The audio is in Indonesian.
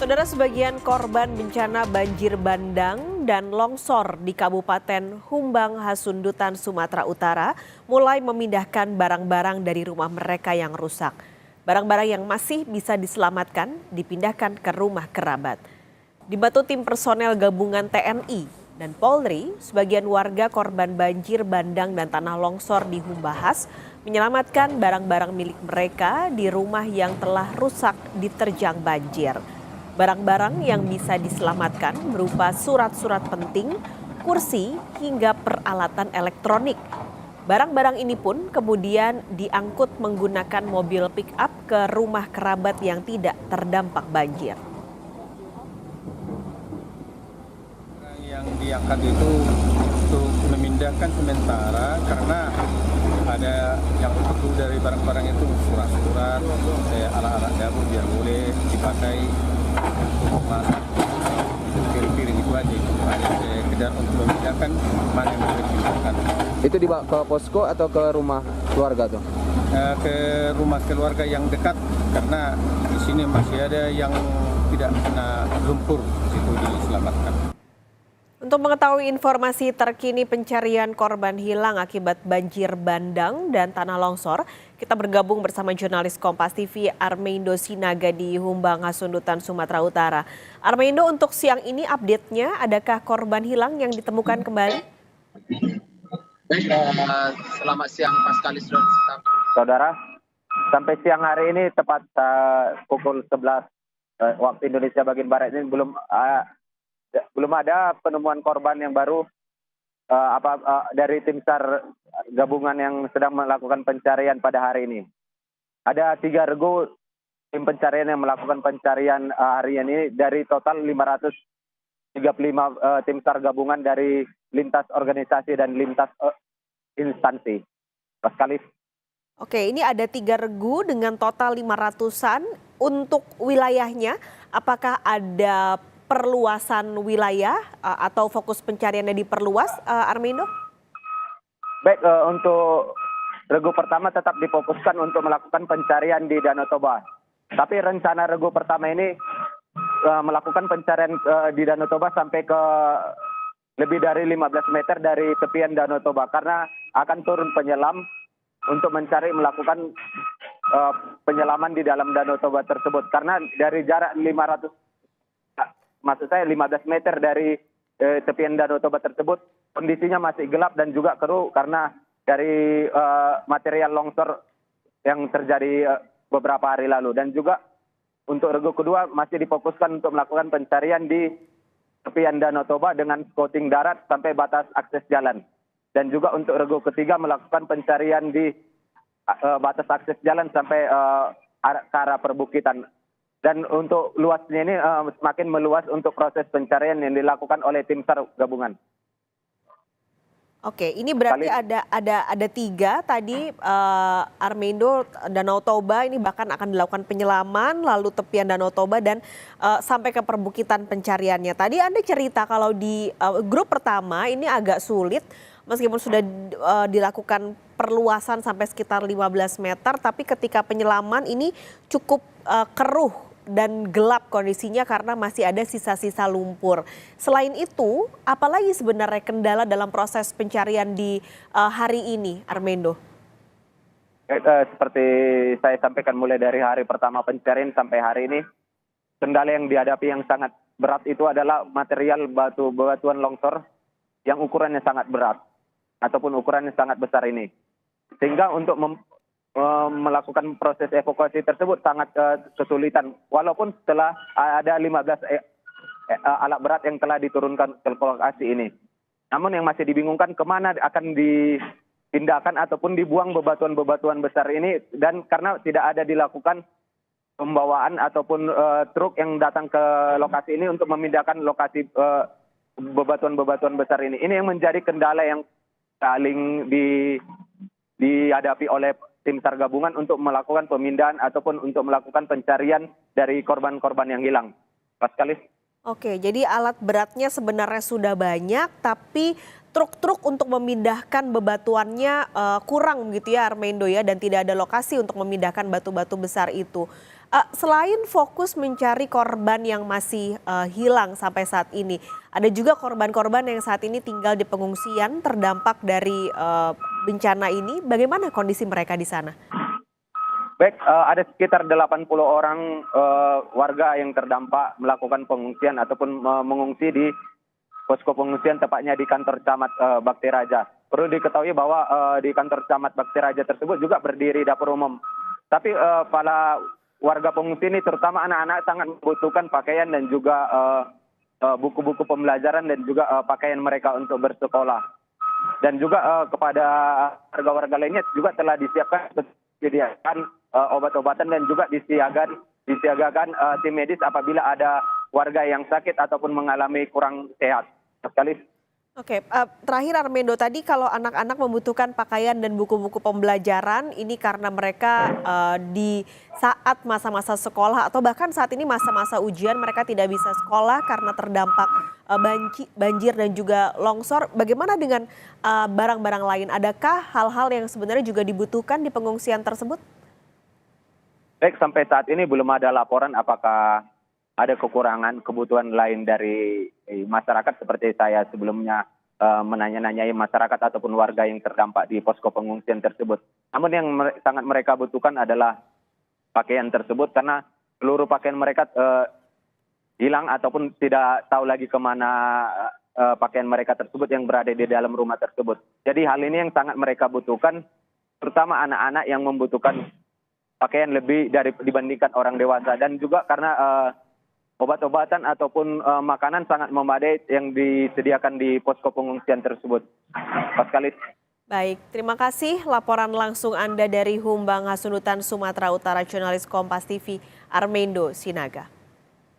Saudara, sebagian korban bencana banjir bandang dan longsor di Kabupaten Humbang Hasundutan, Sumatera Utara mulai memindahkan barang-barang dari rumah mereka yang rusak. Barang-barang yang masih bisa diselamatkan dipindahkan ke rumah kerabat. Dibantu tim personel gabungan TNI dan Polri, sebagian warga korban banjir bandang dan tanah longsor di Humbahas menyelamatkan barang-barang milik mereka di rumah yang telah rusak diterjang banjir. Barang-barang yang bisa diselamatkan berupa surat-surat penting, kursi, hingga peralatan elektronik. Barang-barang ini pun kemudian diangkut menggunakan mobil pick-up ke rumah kerabat yang tidak terdampak banjir. Yang diangkat itu untuk memindahkan sementara karena ada yang perlu dari barang-barang itu surat-surat, alat-alat dapur biar boleh dipakai untuk masak, piring-piring itu aja. Kejar untuk memindahkan mana yang boleh dipindahkan. Itu dibawa ke posko atau ke rumah keluarga tuh? Ke rumah keluarga yang dekat karena di sini masih ada yang tidak kena lumpur, itu diselamatkan. Untuk mengetahui informasi terkini pencarian korban hilang akibat banjir bandang dan tanah longsor, kita bergabung bersama jurnalis Kompas TV Armeindo Sinaga di Humbang Hasundutan, Sumatera Utara. Armeindo, untuk siang ini update-nya, adakah korban hilang yang ditemukan kembali? Baik, selamat siang Paskalis. Saudara, sampai siang hari ini tepat pukul 11 waktu Indonesia bagian Barat ini belum ada penemuan korban yang baru dari tim SAR gabungan yang sedang melakukan pencarian pada hari ini. Ada 3 regu tim pencarian yang melakukan pencarian harian ini dari total 535 tim SAR gabungan dari lintas organisasi dan lintas instansi. Paskalis. Oke, ini ada 3 regu dengan total 500-an. Untuk wilayahnya, apakah ada perluasan wilayah atau fokus pencariannya diperluas, Armeindo? Baik, untuk regu pertama tetap difokuskan untuk melakukan pencarian di Danau Toba. Tapi rencana regu pertama ini melakukan pencarian di Danau Toba sampai ke lebih dari 15 meter dari tepian Danau Toba karena akan turun penyelam untuk melakukan penyelaman di dalam Danau Toba tersebut. Karena dari jarak 15 meter dari tepian Danau Toba tersebut kondisinya masih gelap dan juga keruh karena dari material longsor yang terjadi beberapa hari lalu. Dan juga untuk regu kedua masih difokuskan untuk melakukan pencarian di tepian Danau Toba dengan scouting darat sampai batas akses jalan. Dan juga untuk regu ketiga melakukan pencarian di batas akses jalan sampai ke arah perbukitan. Dan untuk luasnya ini semakin meluas untuk proses pencarian yang dilakukan oleh tim SAR gabungan. Oke, ini berarti ada 3 tadi, Armeindo. Danau Toba ini bahkan akan dilakukan penyelaman, lalu tepian Danau Toba dan sampai ke perbukitan pencariannya. Tadi Anda cerita kalau di grup pertama ini agak sulit meskipun sudah dilakukan perluasan sampai sekitar 15 meter, tapi ketika penyelaman ini cukup keruh dan gelap kondisinya karena masih ada sisa-sisa lumpur. Selain itu, apalagi sebenarnya kendala dalam proses pencarian di hari ini, Armeindo? Seperti saya sampaikan mulai dari hari pertama pencarian sampai hari ini, kendala yang dihadapi yang sangat berat itu adalah material batuan longsor yang ukurannya sangat berat ataupun ukurannya sangat besar ini. Sehingga untuk melakukan proses evakuasi tersebut sangat kesulitan. Walaupun setelah ada 15 alat berat yang telah diturunkan ke lokasi ini. Namun yang masih dibingungkan kemana akan dipindahkan ataupun dibuang bebatuan-bebatuan besar ini. Dan karena tidak ada dilakukan pembawaan ataupun truk yang datang ke lokasi ini untuk memindahkan lokasi bebatuan-bebatuan besar ini. Ini yang menjadi kendala yang paling dihadapi oleh tim SAR gabungan untuk melakukan pemindahan ataupun untuk melakukan pencarian dari korban-korban yang hilang. Paskalis. Oke, jadi alat beratnya sebenarnya sudah banyak, tapi truk-truk untuk memindahkan bebatuannya kurang gitu ya, Armeindo ya, dan tidak ada lokasi untuk memindahkan batu-batu besar itu. Selain fokus mencari korban yang masih hilang sampai saat ini, ada juga korban-korban yang saat ini tinggal di pengungsian terdampak dari bencana ini. Bagaimana kondisi mereka di sana? Baik, ada sekitar 80 orang warga yang terdampak melakukan pengungsian ataupun mengungsi di posko pengungsian, tepatnya di kantor camat Bakti Raja. Perlu diketahui bahwa di kantor camat Bakti Raja tersebut juga berdiri dapur umum. Tapi para warga pengungsi ini, terutama anak-anak, sangat membutuhkan pakaian dan juga buku-buku pembelajaran dan juga pakaian mereka untuk bersekolah. Dan juga kepada warga-warga lainnya juga telah disediakan obat-obatan dan juga disiagakan tim medis apabila ada warga yang sakit ataupun mengalami kurang sehat. Sekali. Oke, terakhir Armendo, tadi kalau anak-anak membutuhkan pakaian dan buku-buku pembelajaran, ini karena mereka di saat masa-masa sekolah atau bahkan saat ini masa-masa ujian mereka tidak bisa sekolah karena terdampak banjir dan juga longsor. Bagaimana dengan barang-barang lain? Adakah hal-hal yang sebenarnya juga dibutuhkan di pengungsian tersebut? Baik, sampai saat ini belum ada laporan apakah ada kekurangan kebutuhan lain dari masyarakat, seperti saya sebelumnya menanya-nanyai masyarakat ataupun warga yang terdampak di posko pengungsian tersebut. Namun yang sangat mereka butuhkan adalah pakaian tersebut, karena seluruh pakaian mereka hilang ataupun tidak tahu lagi kemana pakaian mereka tersebut yang berada di dalam rumah tersebut. Jadi hal ini yang sangat mereka butuhkan, terutama anak-anak yang membutuhkan pakaian lebih dibandingkan orang dewasa, dan juga karena obat-obatan ataupun makanan sangat memadai yang disediakan di posko pengungsian tersebut. Paskalis. Baik, terima kasih laporan langsung Anda dari Humbang Hasundutan, Sumatera Utara, jurnalis Kompas TV Armendo Sinaga.